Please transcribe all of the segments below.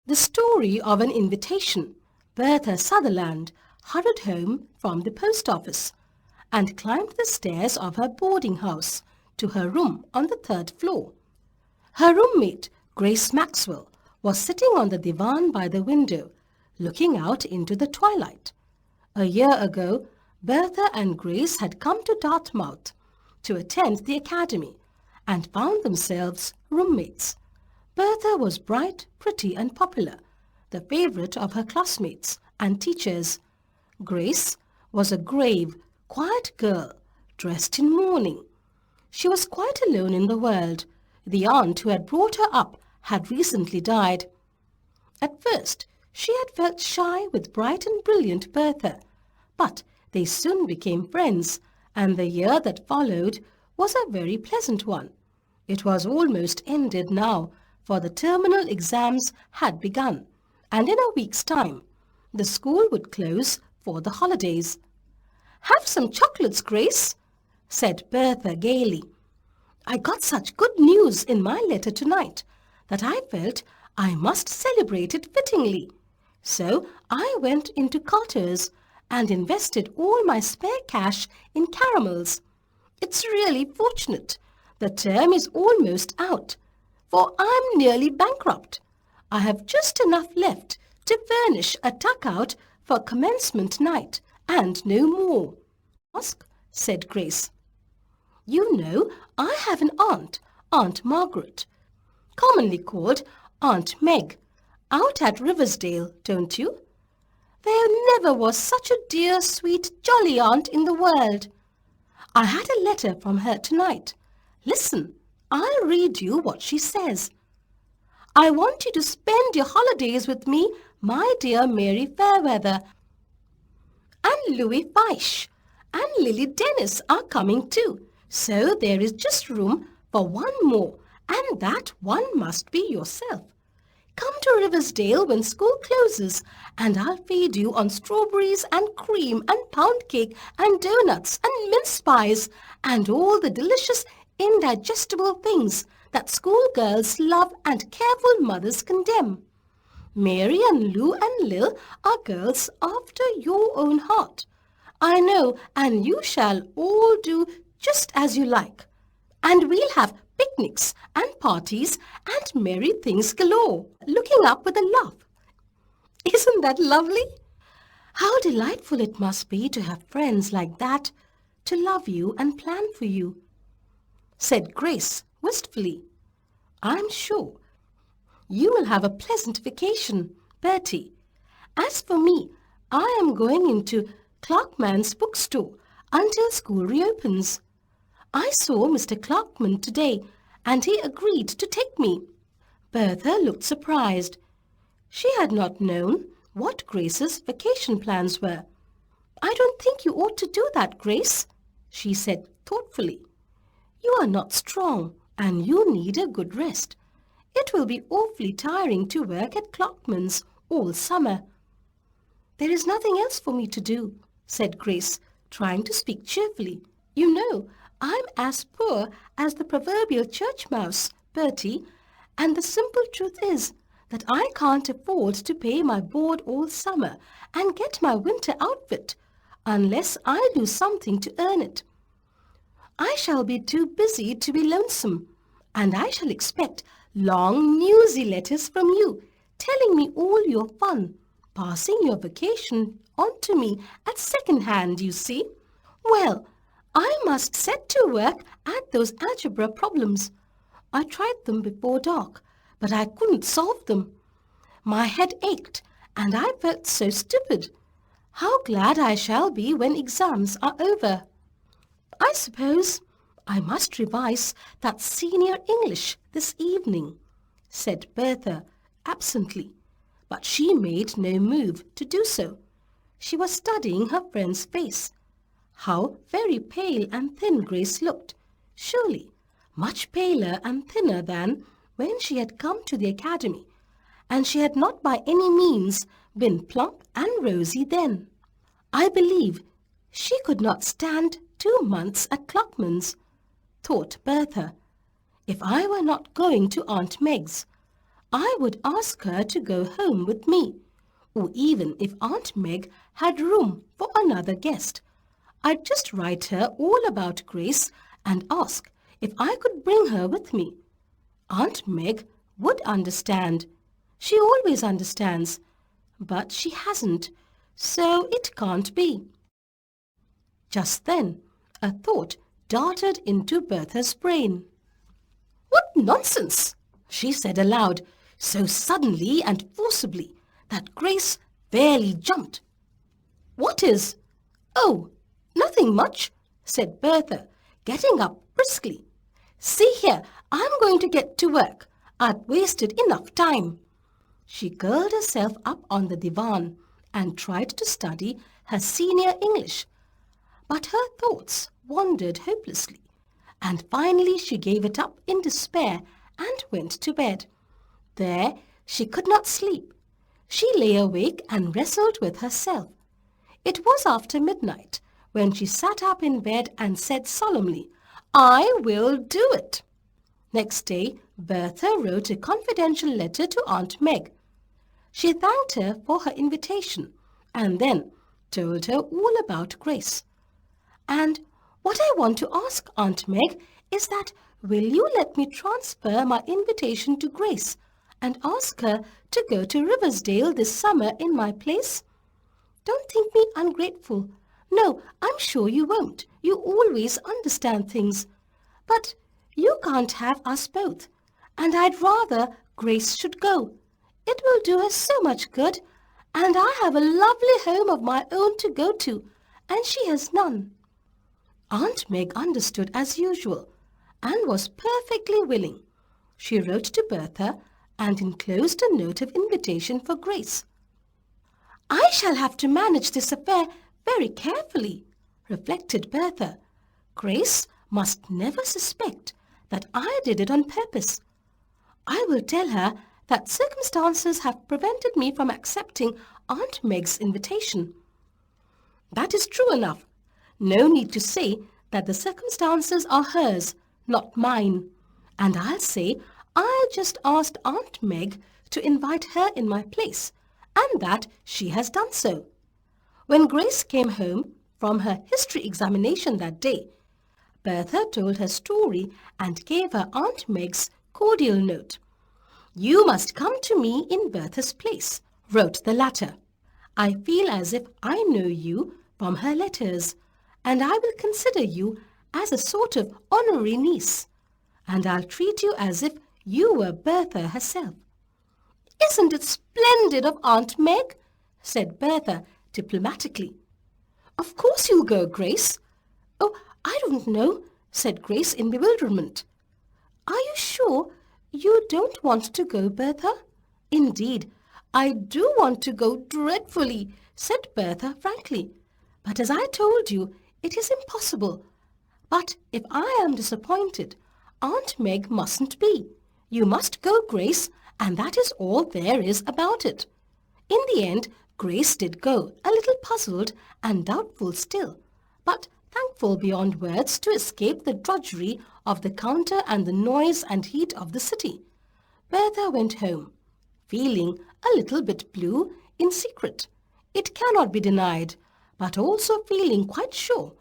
The story of an invitation. Bertha Sutherland hurried home from the post office and climbed the stairs of her boarding house to her room on the third floor. Her roommate, Grace Maxwell, was sitting on the divan by the window, looking out into the twilight. A year ago, Bertha and Grace had come to Dartmouth to attend the academy and found themselves roommates. Bertha was bright, pretty and popular, the favorite of her classmates and teachers. Grace was a grave, quiet girl, dressed in mourning. She was quite alone in the world. The aunt who had brought her up had recently died. At first, she had felt shy with bright and brilliant Bertha, but they soon became friends, and the year that followed was a very pleasant one. It was almost ended now, for the terminal exams had begun, and in a week's time, the school would close for the holidays. "Have some chocolates, Grace," said Bertha gaily. "I got such good news in my letter tonight that I felt I must celebrate it fittingly. So I went into Carter's and invested all my spare cash in caramels. It's really fortunate. The term is almost out, for I'm nearly bankrupt. I have just enough left to furnish a tuck-out for commencement night, and no more." "Ask," said Grace. "You know, I have an aunt, Aunt Margaret, commonly called Aunt Meg, out at Riversdale, don't you? There never was such a dear, sweet, jolly aunt in the world. I had a letter from her tonight. Listen, I'll read you what she says. 'I want you to spend your holidays with me, my dear Mary Fairweather, and Louis Fyshe, and Lily Dennis are coming too, so there is just room for one more, and that one must be yourself. Come to Riversdale when school closes, and I'll feed you on strawberries and cream and pound cake and doughnuts and mince pies and all the delicious indigestible things that schoolgirls love and careful mothers condemn. Mary and Lou and Lil are girls after your own heart. I know, and you shall all do just as you like. And we'll have picnics and parties and merry things galore," looking up with a laugh. "Isn't that lovely? How delightful it must be to have friends like that, to love you and plan for you," said Grace wistfully. "I'm sure you will have a pleasant vacation, Bertie. As for me, I am going into Clarkman's bookstore until school reopens. I saw Mr. Clarkman today, and he agreed to take me." Bertha looked surprised. She had not known what Grace's vacation plans were. "I don't think you ought to do that, Grace," she said thoughtfully. "You are not strong, and you need a good rest. It will be awfully tiring to work at Clarkman's all summer." "There is nothing else for me to do," said Grace, trying to speak cheerfully. "You know, I'm as poor as the proverbial church mouse, Bertie, and the simple truth is that I can't afford to pay my board all summer and get my winter outfit unless I do something to earn it. I shall be too busy to be lonesome, and I shall expect long, newsy letters from you, telling me all your fun, passing your vacation on to me at second hand, you see. Well, I must set to work at those algebra problems. I tried them before dark, but I couldn't solve them. My head ached, and I felt so stupid. How glad I shall be when exams are over. I suppose I must revise that senior English this evening," said Bertha absently, but she made no move to do so. She was studying her friend's face. How very pale and thin Grace looked, surely much paler and thinner than when she had come to the academy, and she had not by any means been plump and rosy then. I believe she could not stand 2 months at Clarkman's, thought Bertha. If I were not going to Aunt Meg's, I would ask her to go home with me, or even if Aunt Meg had room for another guest. I'd just write her all about Grace and ask if I could bring her with me. Aunt Meg would understand. She always understands, but she hasn't, so it can't be. Just then, a thought darted into Bertha's brain. "What nonsense!" she said aloud, so suddenly and forcibly that Grace fairly jumped. "What is?" "Oh, nothing much," said Bertha, getting up briskly. "See here, I'm going to get to work. I've wasted enough time." She curled herself up on the divan and tried to study her senior English. But her thoughts wandered hopelessly, and finally she gave it up in despair and went to bed. There she could not sleep. She lay awake and wrestled with herself. It was after midnight when she sat up in bed and said solemnly, "I will do it." Next day, Bertha wrote a confidential letter to Aunt Meg. She thanked her for her invitation and then told her all about Grace. "And what I want to ask, Aunt Meg, is that will you let me transfer my invitation to Grace and ask her to go to Riversdale this summer in my place? Don't think me ungrateful. No, I'm sure you won't. You always understand things. But you can't have us both, and I'd rather Grace should go. It will do her so much good, and I have a lovely home of my own to go to, and she has none." Aunt Meg understood as usual and was perfectly willing. She wrote to Bertha and enclosed a note of invitation for Grace. "I shall have to manage this affair very carefully," reflected Bertha. "Grace must never suspect that I did it on purpose. I will tell her that circumstances have prevented me from accepting Aunt Meg's invitation." That is true enough. No need to say that the circumstances are hers, not mine. And I'll say I just asked Aunt Meg to invite her in my place, and that she has done so. When Grace came home from her history examination that day, Bertha told her story and gave her Aunt Meg's cordial note. "You must come to me in Bertha's place," wrote the latter. "I feel as if I know you from her letters, and I will consider you as a sort of honorary niece, and I'll treat you as if you were Bertha herself." "Isn't it splendid of Aunt Meg?" said Bertha diplomatically. "Of course you'll go, Grace." "Oh, I don't know," said Grace in bewilderment. "Are you sure you don't want to go, Bertha?" "Indeed, I do want to go dreadfully," said Bertha frankly. "But as I told you, it is impossible. But if I am disappointed, Aunt Meg mustn't be. You must go, Grace, and that is all there is about it." In the end, Grace did go, a little puzzled and doubtful still, but thankful beyond words to escape the drudgery of the counter and the noise and heat of the city. Bertha went home, feeling a little bit blue in secret. It cannot be denied, but also feeling quite sure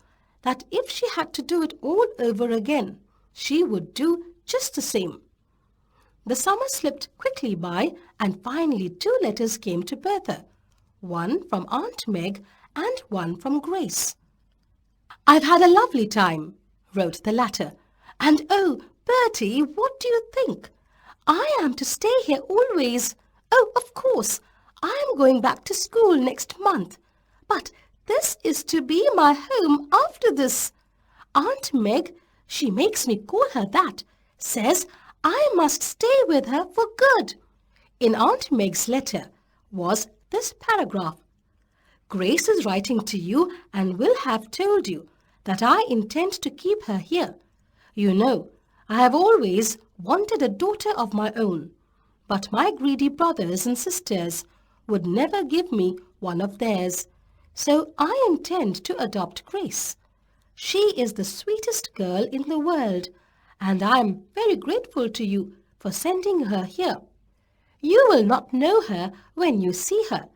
that if she had to do it all over again, she would do just the same. The summer slipped quickly by, and finally 2 letters came to Bertha, one from Aunt Meg and one from Grace. "I've had a lovely time," wrote the latter, "and oh, Bertie, what do you think? I am to stay here always. Oh, of course, I am going back to school next month, but this is to be my home after this. Aunt Meg, she makes me call her that, says I must stay with her for good." In Aunt Meg's letter was this paragraph: "Grace is writing to you and will have told you that I intend to keep her here. You know, I have always wanted a daughter of my own, but my greedy brothers and sisters would never give me one of theirs, so I intend to adopt Grace. She is the sweetest girl in the world, and I am very grateful to you for sending her here. You will not know her when you see her.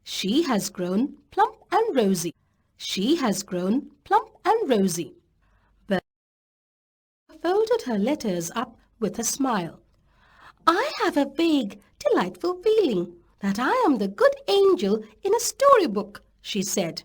She has grown plump and rosy. She has grown plump and rosy. Bertha folded her letters up with a smile. I have a vague, delightful feeling that I am the good angel in a storybook, she said.